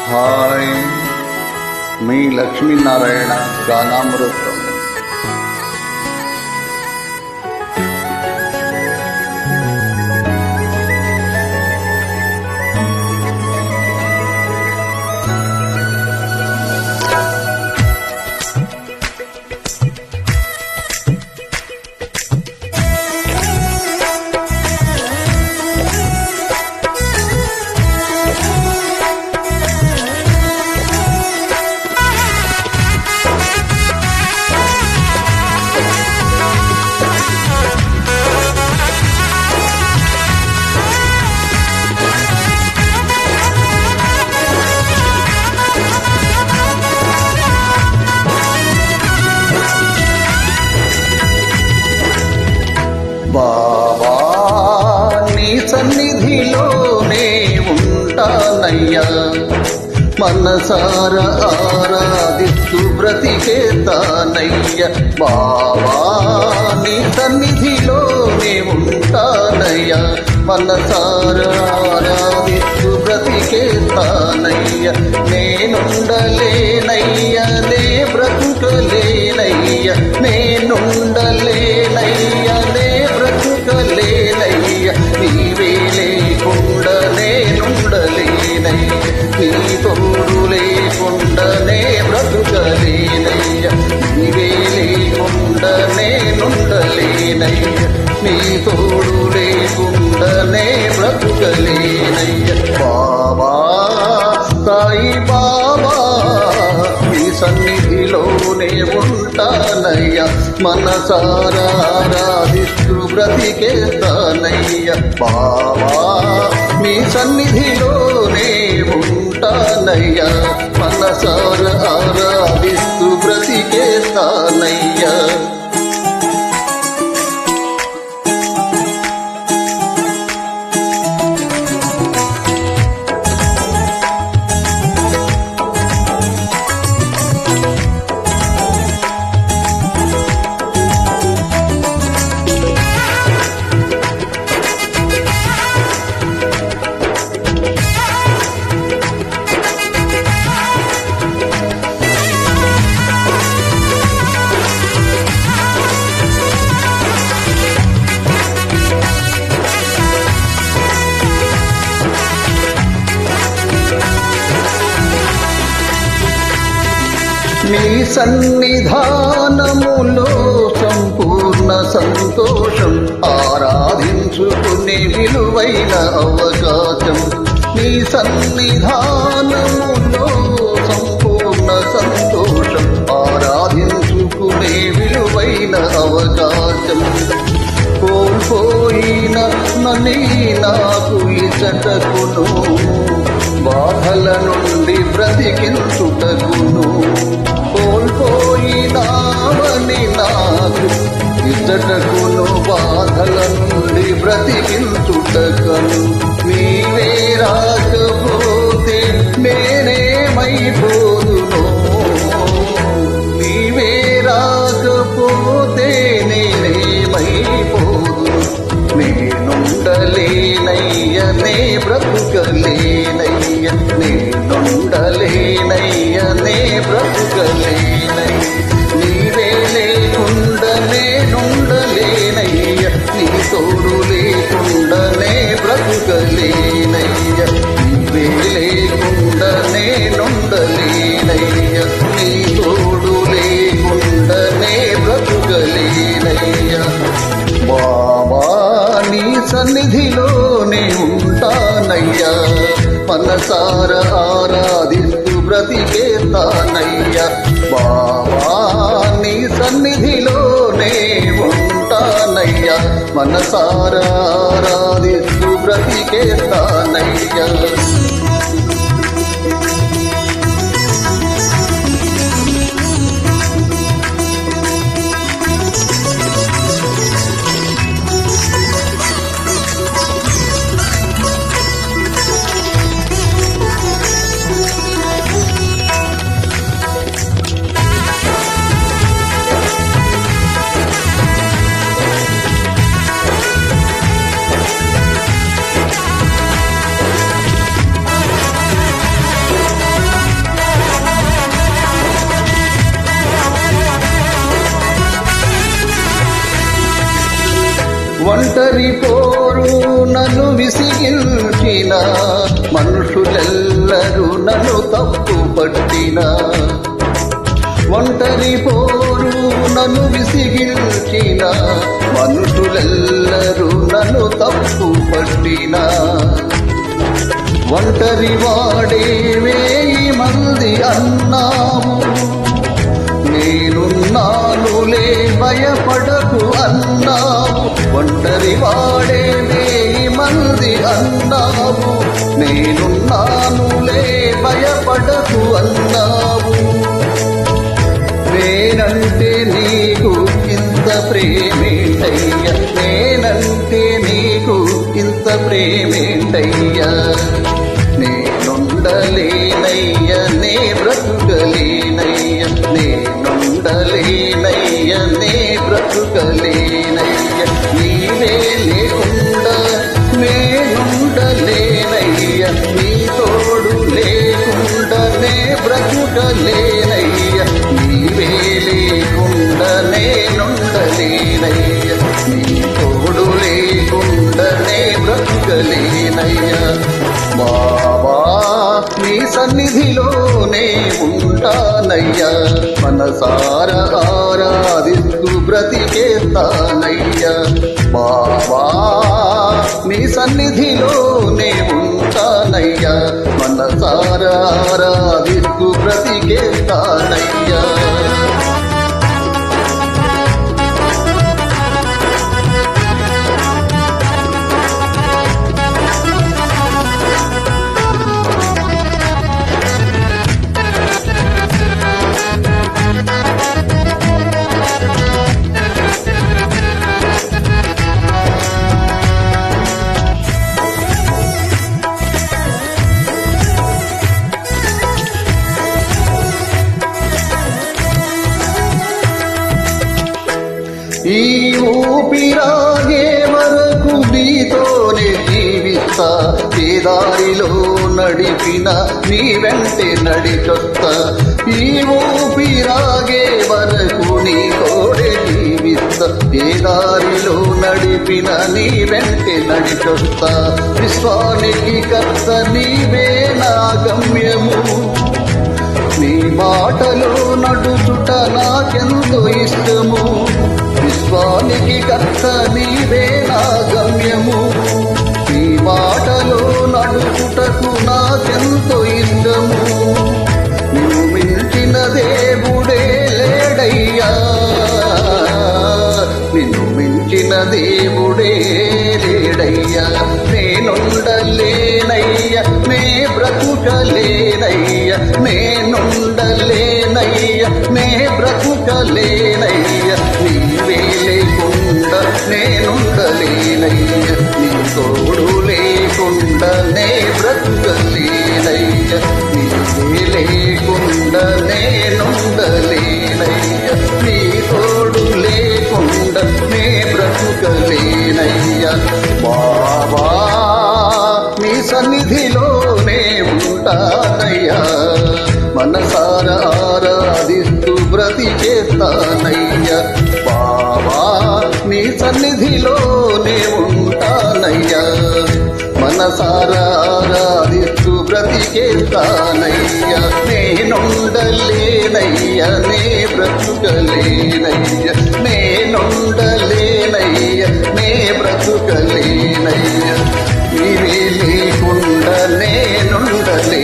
Hi, మీ లక్ష్మీనారాయణ గానామృతం. బాబా, నీ సన్నిధిలోనే ఉంటానయ్యా, మనసార ఆరాధిస్తూ బ్రతికేతానయ్యా. బాబా, నీ సన్నిధిలోనే ఉంటానయ్యా, మనసార ఆరాధిస్తూ బ్రతికేతానయ్యా. నేనుండలేనయ్యా, నే బ్రతుకలేనయ్యా, నేనుండలేనయ్యా, నే బ్రతుకలేనయ్యా. నీవే లేకుండా నేనుండలేనయ్యా, నీ తోడు లేకుండా నే బ్రతుకలేనయ్యా. నీవే లేకుండా నేనుండలేనయ్యా, నీ తోడు లేకుండా నే బ్రతుకలేనయ్యా. బాబా, సాయి బాబా, నీ సన్నిధిలోనే ఉంటానయ్యా, మనసారా ఆరాధిస్తూ బ్రతికేతానయ్యా. బాబా, నీ సన్నిధిలోనే ఉంటానయ్యా, మనసారా ఆరాధిస్తూ బ్రతికేతానయ్యా. నీ సన్నిధానములో సంపూర్ణ సంతోషం, ఆరాధించుకునే విలువైన అవకాశం. నీ సన్నిధానములో సంపూర్ణ సంతోషం, ఆరాధించుకునే విలువైన అవకాశం. కోల్పోయిన నన్ను నాకు ఇచ్చటకును, బాధల నుండి బ్రతికించుటకును. కోల్పోయినావని నాకు ఇచ్చటకును, బాధల నుండి బ్రతికించుటకును. నీవే రాకపోతే నేనేమైపోదును, నీవే రాకపోతే నేనేమైపోదును. నేనుండలేనయ్య, నే బ్రతుకలేనయ్య, నేనుండలేనయ్య, నే బ్రతుకలేనయ్య. నీవే లేకుండా నేనుండలేనయ్య, నీ తోడు లేకుండా నే బ్రతుకలేనయ్య. నీవే లేకుండా నేనుండలేనయ్య, నీ తోడు లేకుండా నే బ్రతుకలేనయ్య. బాబా, నీ సన్నిధిలోనే ఉంటానయ్యా, మనసార ఆరాధిస్తూ బ్రతికేతానయ్యా. బాబా, నీ సన్నిధిలోనే ఉంటానయ్యా, మనసార ఆరాధిస్తూ బ్రతికేతానయ్యా. ఒంటరి పోరు నన్ను విసిగించిన మనుషులెల్లరూ నన్ను తప్పు పట్టిన ఒంటరి పోరు నన్ను విసిగించిన మనుషులెల్లరూ నన్ను తప్పు పట్టిన ఒంటరి వాడే 1000 మంది అన్నావు నేనున్నానులే భయపడకు అన్నావు ఒంటరి వాడే 1000 మంది అన్నావు నేనున్నానులే భయపడకు అన్నావు నేనంటే నీకు ఇంత ప్రేమేంటయ్యా నేనంటే నీకు ఇంత ప్రేమేంటయ్యా నేనుండలేనయ్యా నే బ్రతుకలేనయ్యా నేనుండలేనయ్యా నే బ్రతుకలేనయ్యా నీవే లేకుండా నేనుండలేనయ్యా నీ తోడు లేకుండా నే బ్రతుకలేనయ్యా నీవే లేకుండా నేనుండలేనయ్యా నీ తోడు లేకుండా నే బ్రతుకలేనయ్యా బాబా నీ సన్నిధిలోనే ఉంటానయ్యా మనసార ఆరాధిస్తూ బ్రతికేస్తానయ్యా బాబా నీ సన్నిధిలోనే ఉంటానయ్యా మనసార ఆరాధిస్తూ బ్రతికేస్తానయ్యా ఈ ఊపిరాగే వరకు నీతోనే జీవిస్తా ఏ దారిలో నడిపిన నీ వెంటే నడిచొస్తా ఈ ఊపిరాగే వరకు నీ తోడే జీవిస్తా ఏ దారిలో నడిపిన నీ వెంటే నడిచొస్తా విశ్వానికి కర్త నీవే నా గమ్యము నీ మాటలో నడుచుట నాకెంతో ఇష్టము విశ్వానికి కర్త నీవే నా గమ్యము నీ మాటలో నడుచుటకు నాకెంతో ఇష్టము నిన్ను మించిన దేవుడే లేడయ్యా నిన్ను మించిన దేవుడే లేడయ్యా నేనుండలేనయ్యా నే బ్రతుకలేనయ్యా నేనుండలేనయ్యా నే బ్రతుకలేనయ్యా నీవే లేకుండా నేనుండలేనయ్యా నీ తోడు లేకుండా నే బ్రతుకలేనయ్యా నీవే లేకుండా నేనుండలేనయ్యా నీ తోడు లేకుండా నే బ్రతుకలేనయ్యా బాబా నీ సన్నిధిలోనే ఉంటానయ్యా మనసార ఆరాధిస్తూ బ్రతికేస్తానయ్యా బాబా నీ సన్నిధిలోనే ఉంటానయ్యా మనసార ఆరాధిస్తూ బ్రతికేస్తానయ్యా నేనుండలేనయ్యా నే బ్రతుకలేనయ్యా నేనుండలేనయ్యా నే బ్రతుకలేనయ్యా నీవే లేకుండా నేనుండలే